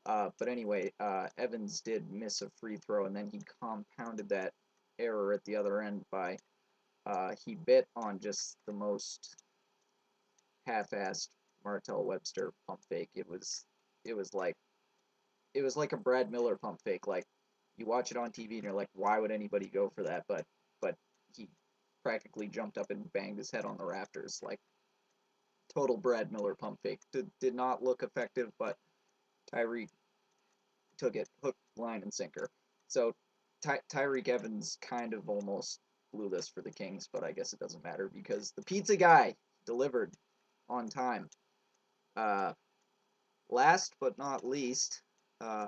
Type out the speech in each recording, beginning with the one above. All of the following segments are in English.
But anyway, Evans did miss a free throw, and then he compounded that error at the other end by he bit on just the most half-assed Martell Webster pump fake. It was like it was like a Brad Miller pump fake. Like you watch it on TV and you're like, why would anybody go for that? But he practically jumped up and banged his head on the rafters. Like total Brad Miller pump fake. Did not look effective, but Tyree took it hook, line, and sinker. So Tyreek Evans kind of almost blew this for the Kings, but I guess it doesn't matter because the pizza guy delivered on time. Uh, Last but not least, uh,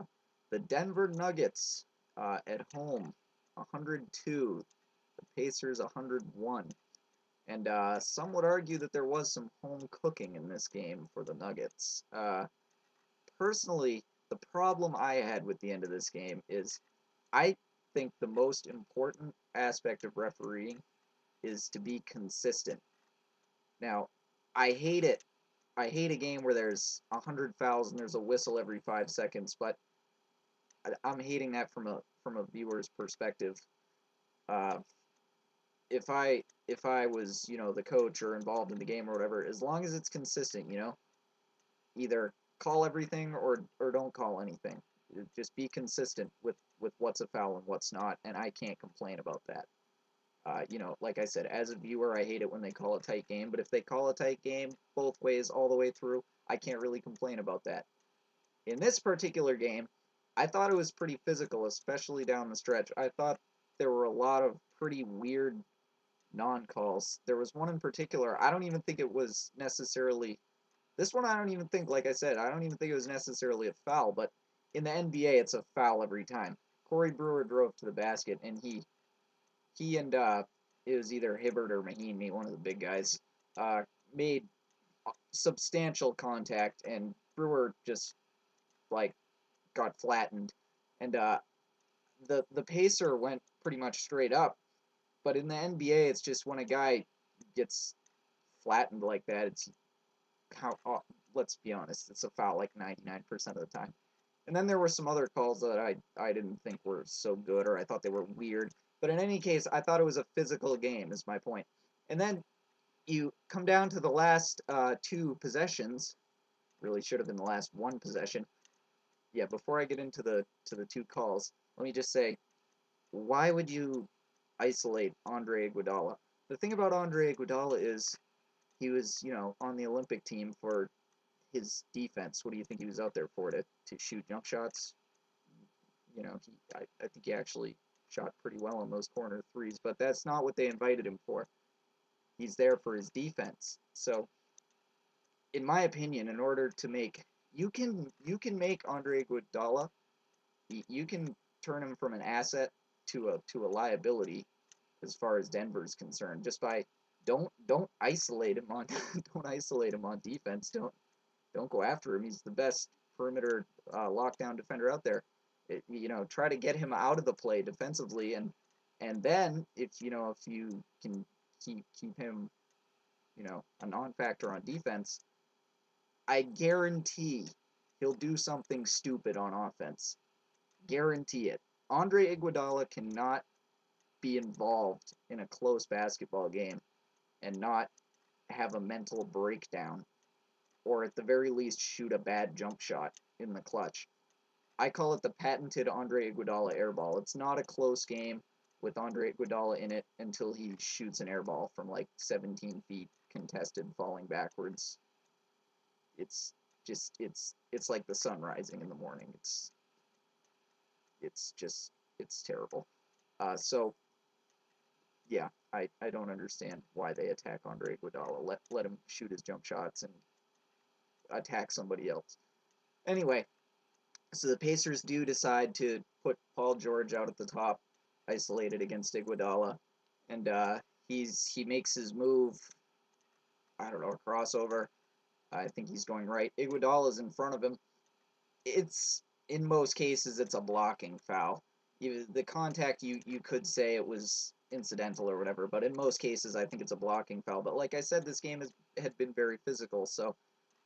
the Denver Nuggets at home, 102. The Pacers, 101. And some would argue that there was some home cooking in this game for the Nuggets. Personally, the problem I had with the end of this game is I think the most important aspect of refereeing is to be consistent. Now, I hate it. I hate a game where there's 100 fouls and there's a whistle every 5 seconds, but I'm hating that from a viewer's perspective. Uh, if I was the coach or involved in the game or whatever, as long as it's consistent, either call everything or don't call anything. Just be consistent with what's a foul and what's not, and I can't complain about that. Like I said, as a viewer, I hate it when they call a tight game, but if they call a tight game both ways all the way through, I can't really complain about that. In this particular game, I thought it was pretty physical, especially down the stretch. I thought there were a lot of pretty weird non-calls. There was one in particular, I don't even think it was necessarily this one. I don't even think, like I said, I don't even think it was necessarily a foul, but in the NBA, it's a foul every time. Corey Brewer drove to the basket, and he and it was either Hibbert or Mahinmi, one of the big guys, made substantial contact, and Brewer just like got flattened, and the pacer went pretty much straight up. But in the NBA, it's just when a guy gets flattened like that, it's how. Let's be honest, it's a foul like 99% of the time. And then there were some other calls that I didn't think were so good, or I thought they were weird. But in any case, I thought it was a physical game, is my point. And then you come down to the last two possessions. Really should have been the last one possession. Yeah, before I get into the two calls, let me just say, why would you isolate Andre Iguodala? The thing about Andre Iguodala is he was, on the Olympic team for his defense. What do you think he was out there for? To shoot jump shots? I think he actually shot pretty well on those corner threes, but that's not what they invited him for. He's there for his defense. So, in my opinion, in order to make you can make Andre Iguodala, you can turn him from an asset to a liability as far as Denver's concerned, just by don't isolate him on don't isolate him on defense. Don't go after him. He's the best perimeter lockdown defender out there. Try to get him out of the play defensively, and then if you can keep him a non-factor on defense, I guarantee he'll do something stupid on offense. Guarantee it. Andre Iguodala cannot be involved in a close basketball game and not have a mental breakdown, or at the very least shoot a bad jump shot in the clutch. I call it the patented Andre Iguodala airball. It's not a close game with Andre Iguodala in it until he shoots an airball from like 17 feet contested, falling backwards. It's it's like the sun rising in the morning. It's terrible. So yeah, I don't understand why they attack Andre Iguodala. Let him shoot his jump shots and attack somebody else. Anyway, so the Pacers do decide to put Paul George out at the top, isolated against Iguodala, and he makes his move. I don't know, a crossover. I think he's going right. Iguodala's in front of him. It's in most cases it's a blocking foul. The contact, you could say it was incidental or whatever, but in most cases I think it's a blocking foul. But like I said, this game had been very physical, so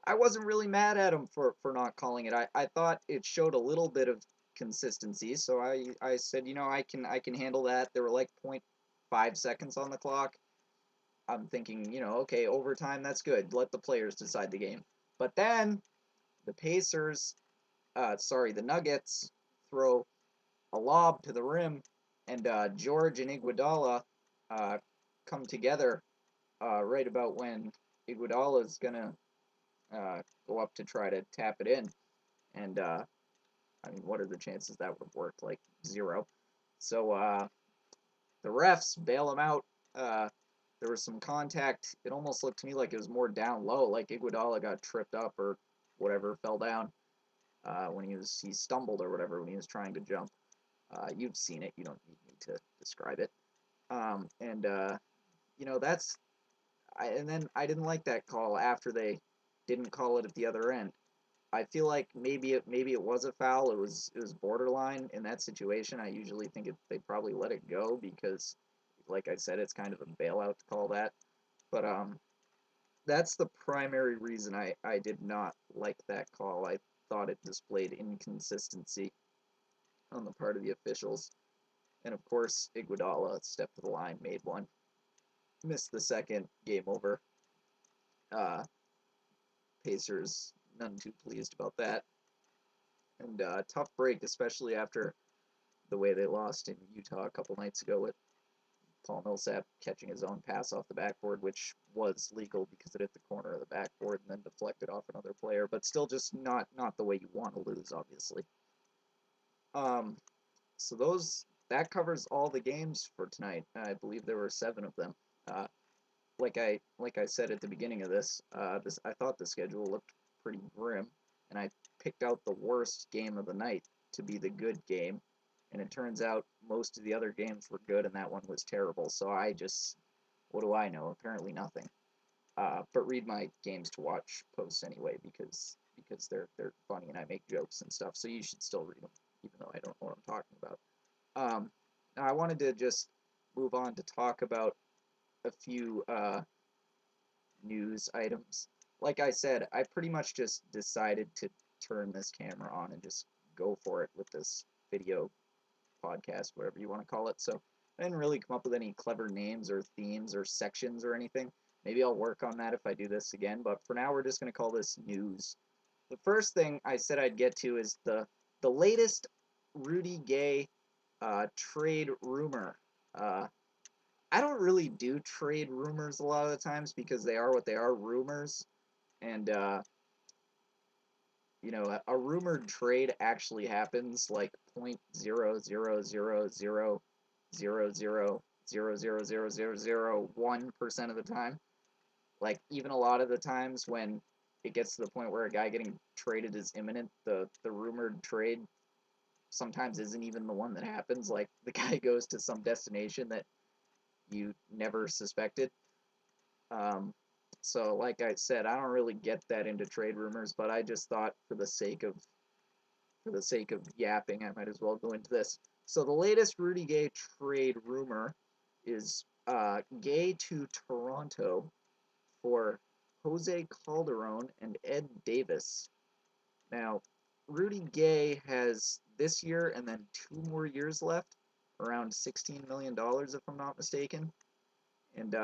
I wasn't really mad at him for not calling it. I thought it showed a little bit of consistency, so I said, you know, I can handle that. There were like 0.5 seconds on the clock. I'm thinking, you know, okay, overtime, that's good. Let the players decide the game. But then the Pacers, the Nuggets throw a lob to the rim, and George and Iguodala uh, come together right about when Iguodala is gonna go up to try to tap it in, and I mean, what are the chances that would have worked? Like 0. So the refs bail him out. There was some contact. It almost looked to me like it was more down low, like Iguodala got tripped up or whatever, fell down when he stumbled or whatever when he was trying to jump. You've seen it. You don't need me to describe it. And you know and then I didn't like that call after they didn't call it at the other end. I feel like maybe it was a foul. It was borderline in that situation. I usually think they probably let it go because, like I said, it's kind of a bailout to call that. But that's the primary reason I did not like that call. I thought it displayed inconsistency on the part of the officials. And of course, Iguodala stepped to the line, made one, missed the second, game over. Uh, Pacers none too pleased about that, and tough break, especially after the way they lost in Utah a couple nights ago with Paul Millsap catching his own pass off the backboard, which was legal because it hit the corner of the backboard and then deflected off another player, but still just not the way you want to lose, obviously. Um, so that covers all the games for tonight. I believe there were 7 of them. Uh, like I said at the beginning of this I thought the schedule looked pretty grim, and I picked out the worst game of the night to be the good game, and it turns out most of the other games were good, and that one was terrible. So what do I know? Apparently nothing. But read my games to watch posts anyway because they're funny and I make jokes and stuff. So you should still read them, even though I don't know what I'm talking about. Now I wanted to just move on to talk about a few news items. Like I said, I pretty much just decided to turn this camera on and just go for it with this video podcast, whatever you want to call it. So I didn't really come up with any clever names or themes or sections or anything. Maybe I'll work on that if I do this again, but for now we're just going to call this news. The first thing I said I'd get to is the latest Rudy Gay trade rumor. Uh, I don't really do trade rumors a lot of the times because they are what they are, rumors. And you know, a rumored trade actually happens like 0.0000000000001% of the time. Like even a lot of the times when it gets to the point where a guy getting traded is imminent, the rumored trade sometimes isn't even the one that happens. Like the guy goes to some destination that you never suspected. Um, so, like I said, I don't really get that into trade rumors, but I just thought for the sake of yapping, I might as well go into this. So, the latest Rudy Gay trade rumor is Gay to Toronto for Jose Calderon and Ed Davis. Now, Rudy Gay has this year and then 2 more years left, around $16 million if I'm not mistaken. And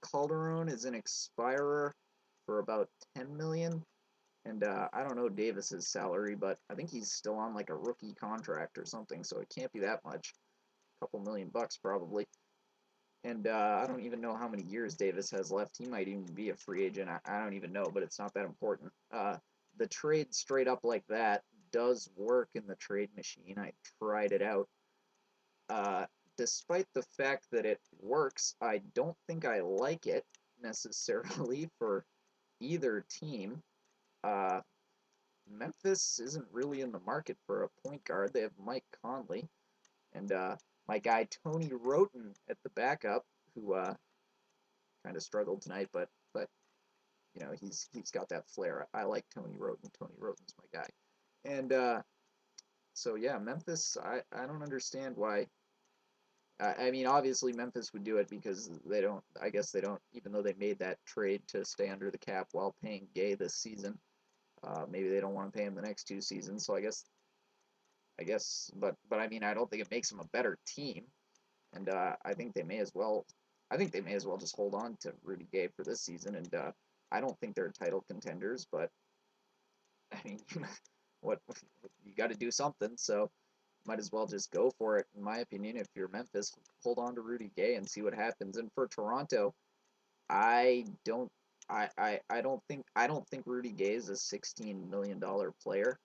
Calderon is an expirer for about 10 million. And I don't know Davis's salary, but I think he's still on like a rookie contract or something, so it can't be that much. A couple $1,000,000 probably. And I don't even know how many years Davis has left. He might even be a free agent. I don't even know, but it's not that important. The trade straight up like that does work in the trade machine. I tried it out. Uh, Despite the fact that it works, I don't think I like it necessarily for either team. Uh, Memphis isn't really in the market for a point guard. They have Mike Conley and my guy Tony Wroten at the backup, who kind of struggled tonight, but you know he's got that flair. I like Tony Wroten. Tony Wroten's my guy, and so yeah, Memphis. I don't understand why I mean, obviously Memphis would do it because they don't. I guess they don't. Even though they made that trade to stay under the cap while paying Gay this season, maybe they don't want to pay him the next 2 seasons. So but I mean, I don't think it makes them a better team, and I think they may as well. I think they may as well just hold on to Rudy Gay for this season, and I don't think they're title contenders, but I mean, what you got to do something, so might as well just go for it. In my opinion, if you're Memphis, hold on to Rudy Gay and see what happens. And for Toronto, I don't. I don't think Rudy Gay is a $16 million player.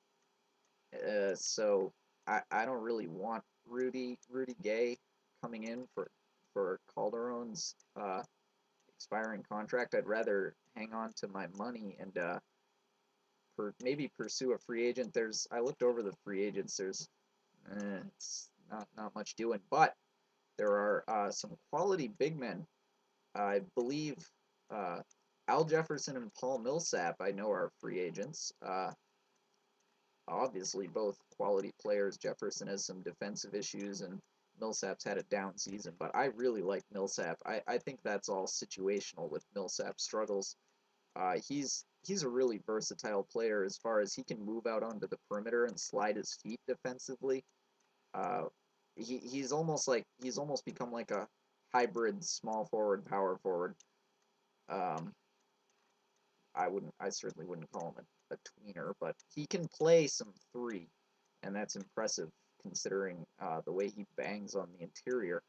So I don't really want Rudy Gay coming in for Calderon's expiring contract. I'd rather hang on to my money and maybe pursue a free agent. I looked over the free agents. It's not much doing, but there are some quality big men. I believe uh, Al Jefferson and Paul Millsap, I know, are free agents. Obviously, both quality players. Jefferson has some defensive issues, and Millsap's had a down season, but I really like Millsap. I think that's all situational with Millsap's struggles. He's a really versatile player as far as he can move out onto the perimeter and slide his feet defensively. Uh, he's almost become like a hybrid small forward power forward. Um, I certainly wouldn't call him a tweener, but he can play some three, and that's impressive considering the way he bangs on the interior.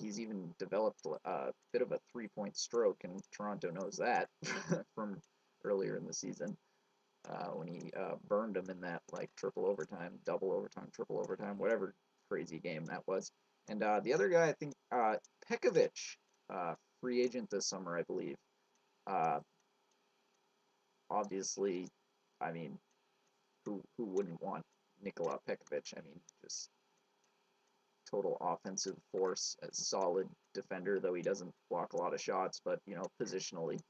He's even developed a bit of a 3-point stroke, and Toronto knows that from earlier in the season when he burned him in that like triple overtime, double overtime, triple overtime, whatever crazy game that was. And the other guy, I think Pekovic, free agent this summer, I believe. Uh, Obviously, I mean, who wouldn't want Nikola Pekovic? I mean, just total offensive force, a solid defender, though he doesn't block a lot of shots, but positionally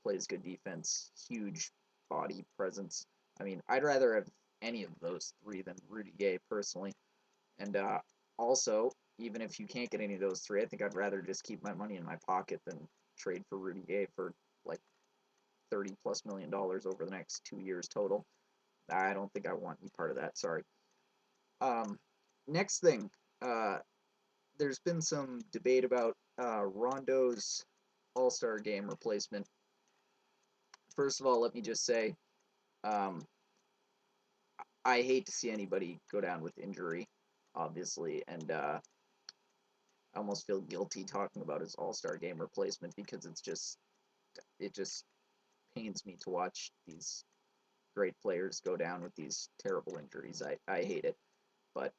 plays good defense, huge body presence. I mean, I'd rather have any of those three than Rudy Gay personally. And also, even if you can't get any of those three, I think I'd rather just keep my money in my pocket than trade for Rudy Gay for like $30+ million over the next 2 years total. I don't think I want any part of that. Sorry. Um, Next thing, uh, there's been some debate about Rondo's All-Star Game replacement. First of all, let me just say, um, I hate to see anybody go down with injury, obviously, and I almost feel guilty talking about his All-Star Game replacement because it just pains me to watch these great players go down with these terrible injuries. I hate it, but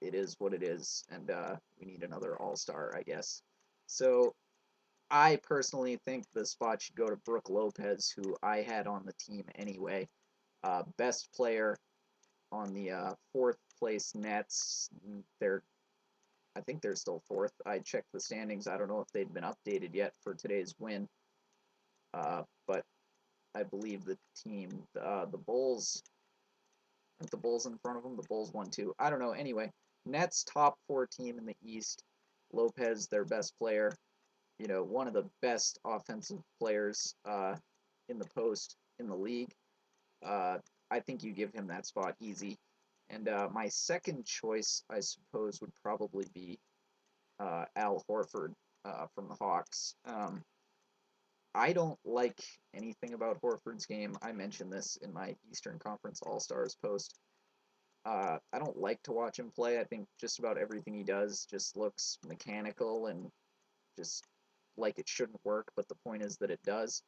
it is what it is, and we need another All-Star, I guess. So I personally think the spot should go to Brook Lopez, who I had on the team anyway. Best player on the fourth place Nets. I think they're still fourth. I checked the standings. I don't know if they've been updated yet for today's win. But I believe the Bulls, aren't the Bulls in front of them? The Bulls won too. I don't know. Anyway, Nets top four team in the East. Lopez, their best player. One of the best offensive players in the post in the league. I think you give him that spot easy. And my second choice, I suppose, would probably be Al Horford from the Hawks. I don't like anything about Horford's game. I mentioned this in my Eastern Conference All-Stars post. I don't like to watch him play. I think just about everything he does just looks mechanical and just like it shouldn't work, but the point is that it does.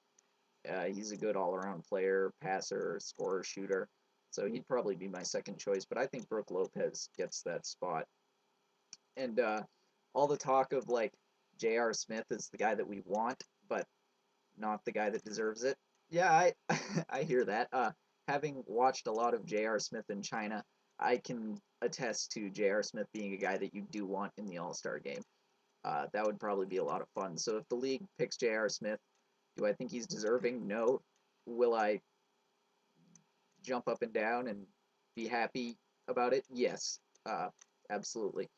He's a good all-around player, passer, scorer, shooter. So he'd probably be my second choice, but I think Brook Lopez gets that spot. And all the talk of like J.R. Smith is the guy that we want, but not the guy that deserves it. Yeah, I I hear that. Having watched a lot of J.R. Smith in China, I can attest to J.R. Smith being a guy that you do want in the All-Star game. That would probably be a lot of fun. So if the league picks J.R. Smith, do I think he's deserving? No. Will I jump up and down and be happy about it? Yes, absolutely.